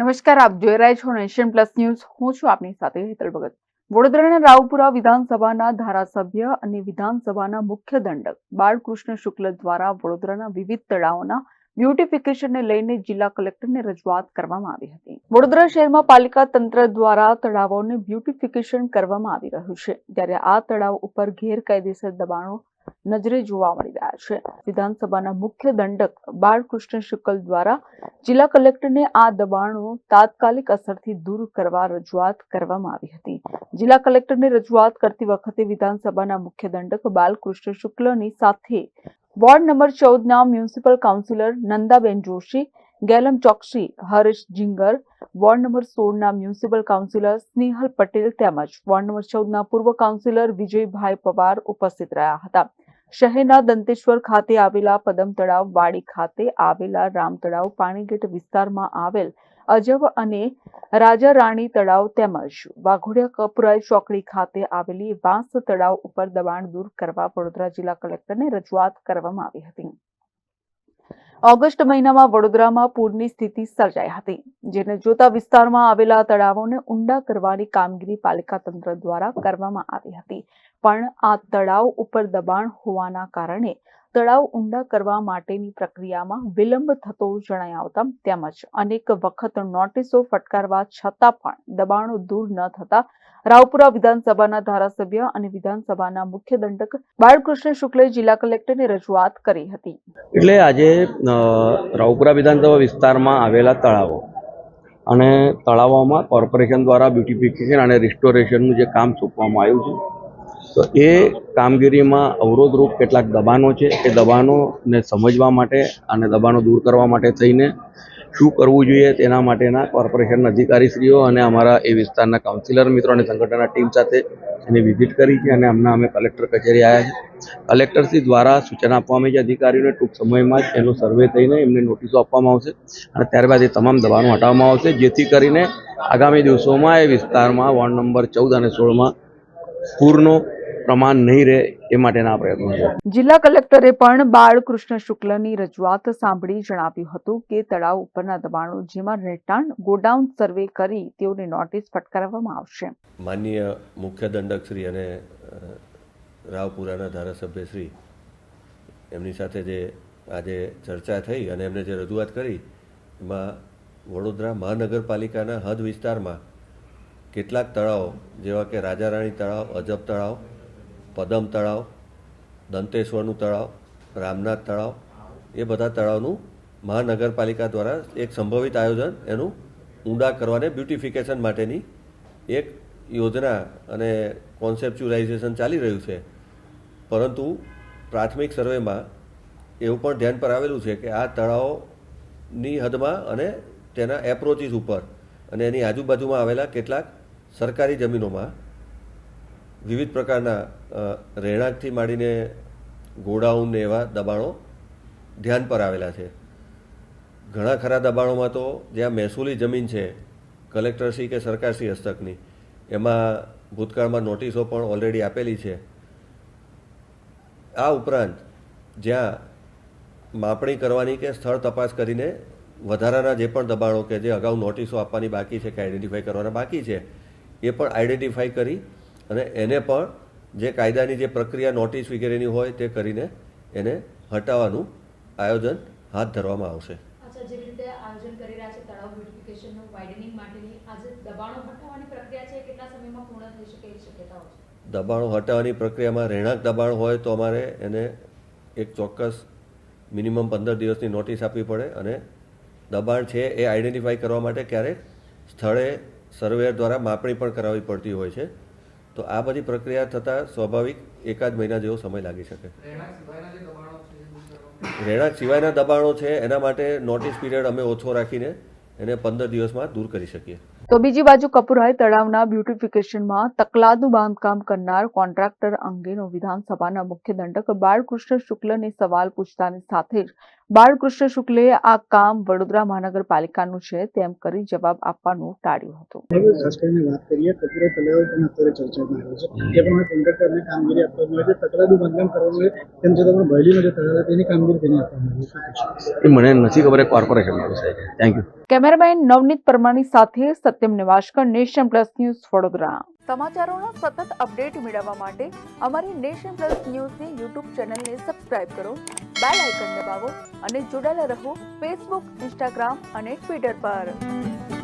નમસ્કાર, આપ જોઈ રહ્યા છો નેશન પ્લસ ન્યૂઝ. હું છું આપની સાથે હેતલ ભગત. વડોદરાના રાવપુરા વિધાનસભાના ધારાસભ્ય અને વિધાનસભાના મુખ્ય દંડક બાળકૃષ્ણ શુક્લ દ્વારા વડોદરાના વિવિધ તળાવોના બ્યુટિફિકેશનને લઈને જિલ્લા કલેક્ટરને રજૂઆત કરવામાં આવી હતી. વડોદરા શહેરમાં પાલિકા તંત્ર દ્વારા તળાવોને બ્યુટિફિકેશન કરવામાં આવી રહ્યું છે, ત્યારે આ તળાવ ઉપર ગેરકાયદેસર દબાણો નજરે જોવા મળી રહ્યા છે. વિધાનસભાના મુખ્ય દંડક બાળકૃષ્ણ શુક્લ દ્વારા જિલ્લા કલેક્ટરને આ દબાણો તાત્કાલિક અસરથી દૂર કરવા રજૂઆત કરવામાં આવી હતી. જિલ્લા કલેક્ટરને રજૂઆત કરતી વખતે વિધાનસભાના મુખ્ય દંડક બાળકૃષ્ણ શુક્લની સાથે વોર્ડ નંબર 14ના municipal councillor Nandaben Joshi, Gelam Choksi, Haresh Jingar, ward number 16ના મ્યુનિસિપલ કાઉન્સિલર સ્નેહલ પટેલ તેમજ વોર્ડ નંબર 14ના પૂર્વ કાઉન્સિલર વિજયભાઈ પવાર ઉપસ્થિત રહ્યા હતા. શહેરના દંતેશ્વર ખાતે આવેલા પદમ તળાવ, વાડી ખાતે આવેલા રામ તળાવ, પાણીગેટ વિસ્તારમાં આવેલ અજબ અને રાજા રાણી તળાવ તેમજ વાઘોડિયા કપુરાઈ ચોકડી ખાતે આવેલી વાંસ તળાવ ઉપર દબાણ દૂર કરવા વડોદરા જિલ્લા કલેક્ટરને રજૂઆત કરવામાં આવી હતી. ઓગસ્ટ મહિનામાં વડોદરામાં પૂરની સ્થિતિ સર્જાઈ હતી, જેને જોતા વિસ્તારમાં આવેલા તળાવોને ઊંડા કરવાની કામગીરી પાલિકા તંત્ર દ્વારા કરવામાં આવી હતી, પણ આ તળાવ ઉપર દબાણ હોવાના કારણે તળાવ ઊંડા કરવા માટેની પ્રક્રિયામાં વિલંબ થતો જણાઈ આવતા તેમજ અનેક વખત નોટિસો ફટકારવા છતાં પણ દબાણો દૂર ન થતા રાવપુરા વિધાનસભાના ધારાસભ્ય અને વિધાનસભાના મુખ્ય દંડક બાળકૃષ્ણ શુક્લે જિલ્લા કલેક્ટરને રજૂઆત કરી હતી. એટલે આજે રાવપુરા વિધાનસભા વિસ્તારમાં આવેલા તળાવો અને તળાવોમાં કોર્પોરેશન દ્વારા બ્યુટિફિકેશન અને રિસ્ટોરેશનનું જે કામ સોંપવામાં આવ્યું છે, તો એ કામગીરીમાં અવરોધરૂપ કેટલાક દબાણો છે. એ દબાણોને સમજવા માટે અને દબાણો દૂર કરવા માટે થઈને શું કરવું જોઈએ તેના માટેના કોર્પોરેશનના અધિકારીશ્રીઓ અને અમારા એ વિસ્તારના કાઉન્સિલર મિત્રો અને સંગઠનના ટીમ સાથે એની વિઝિટ કરી છે અને હમણાં અમે કલેક્ટર કચેરી આવ્યા છે. કલેક્ટરશ્રી દ્વારા સૂચના આપવામાં આવી છે અધિકારીઓને ટૂંક સમયમાં જ એનો સર્વે થઈને એમને નોટિસો આપવામાં આવશે અને ત્યારબાદ એ તમામ દબાણો હટાવવામાં આવશે, જેથી કરીને આગામી દિવસોમાં એ વિસ્તારમાં વોર્ડ નંબર 14 અને 16માં પૂરનું પ્રમાણ નહીં રહે એ માટેના પ્રયત્નો છે. જિલ્લા કલેક્ટરે પણ બાળકૃષ્ણ શુક્લની રજૂઆત સાંભળી જણાવ્યું હતું કે તળાવ ઉપરના દબાણો જેમાં રહેઠાણ ગોડાઉન સર્વે કરી તેઓને નોટિસ ફટકારવામાં આવશે. માનનીય મુખ્ય દંડક શ્રી અને રાવપુરાના ધારાસભ્ય શ્રી એમની સાથે જે આજે ચર્ચા થઈ અને એમને જે રજૂઆત કરી એમાં વડોદરા મહાનગરપાલિકાના હદ વિસ્તારમાં કેટલાક તળાવો જેવા કે રાજા રાણી તળાવ, અજબ તળાવ, પદમ તળાવ, દંતેશ્વરનું તળાવ, રામનાથ તળાવ, એ બધા તળાવનું મહાનગરપાલિકા દ્વારા એક સંભવિત આયોજન એનું ઊંડા કરવાને બ્યુટિફિકેશન માટેની એક યોજના અને કોન્સેપ્ચ્યુલાઇઝેશન ચાલી રહ્યું છે. પરંતુ પ્રાથમિક સર્વેમાં એવું પણ ધ્યાન પર આવેલું છે કે આ તળાવોની હદમાં અને તેના એપ્રોચીસ ઉપર અને એની આજુબાજુમાં આવેલા કેટલાક સરકારી જમીનોમાં વિવિધ પ્રકારના રહેણાંકથી માંડીને ગોડાઉન ને એવા દબાણો ધ્યાન પર આવેલા છે. ઘણા ખરા દબાણોમાં તો જ્યાં મહેસૂલી જમીન છે કલેક્ટરશ્રી કે સરકારશ્રી હસ્તકની, એમાં ભૂતકાળમાં નોટિસો પણ ઓલરેડી આપેલી છે. આ ઉપરાંત જ્યાં માપણી કરવાની કે સ્થળ તપાસ કરીને વધારાના જે પણ દબાણો કે જે અગાઉ નોટિસો આપવાની બાકી છે કે આઈડેન્ટિફાઈ કરવાના બાકી છે એ પણ આઈડેન્ટિફાઈ કરી અને એને પણ જે કાયદાની જે પ્રક્રિયા નોટિસ વગેરેની હોય તે કરીને એને હટાવવાનું આયોજન હાથ ધરવામાં આવશે. જે રીતે આયોજન કરી રહ્યા છે તળાવ બ્યુટિફિકેશનનું વાઇડનિંગ માટેની આજે દબાણો હટાવવાની પ્રક્રિયા છે, કેટલા સમયમાં પૂર્ણ થઈ શકે એવી શક્યતાઓ છે? દબાણો હટાવવાની પ્રક્રિયામાં રહેણાંક દબાણ હોય તો અમારે એને એક ચોક્કસ મિનિમમ 15 દિવસની નોટિસ આપવી પડે અને દબાણ છે એ આઈડેન્ટિફાઈ કરવા માટે ક્યારેક સ્થળે સર્વેયર દ્વારા માપણી પણ કરાવવી પડતી હોય છે. તો આ બધી પ્રક્રિયા થતાં સ્વાભાવિક એકાદ મહિના જેવો સમય લાગી શકે. રહેણાંક સિવાયના દબાણો છે એના માટે નોટિસ પીરિયડ અમે ઓછો રાખીને એને 15 દિવસમાં દૂર કરી શકીએ. તો બીજી બાજુ કપુરાઈ તળાવના બ્યુટિફિકેશનમાં તકલાદનું બાંધકામ કરનાર કોન્ટ્રાક્ટર અંગેનો વિધાનસભાના મુખ્ય દંડક બાળકૃષ્ણ શુક્લને સવાલ પૂછતાની સાથે જ બાળકૃષ્ણ શુક્લે આ કામ વડોદરા મહાનગરપાલિકાનું છે તેમ કરી જવાબ આપવાનું ટાળ્યું હતું. ખાસ કરીને વાત કરીએ કપુરા તળાવ પણ અત્યારે ચર્ચામાં આવ્યો છે, જે પ્રમાણે કોન્ટ્રાક્ટરને કામગીરી આપવામાં આવે છે, તકલાદનું બાંધકામ કરવામાં આવે તેમ છતાં પણ ભયલીનો જે તળાવ તેની કામગીરી તેની આપવામાં આવી છે. એ મને નથી ખબર, કોર્પોરેશનનો વિષય છે. Thank you. કેમેરામેન નવનીત પરમારની સાથે Satyam Nivaskar, Nation Plus News, Vadodara. સમાચારોના સતત અપડેટ મેળવવા માટે અમારી નેશન પ્લસ ન્યૂઝની યુટ્યુબ ચેનલને સબસ્ક્રાઇબ કરો, બેલ આઇકન દબાવો અને જોડાયેલા રહો ફેસબુક, ઇન્સ્ટાગ્રામ અને ટ્વિટર પર.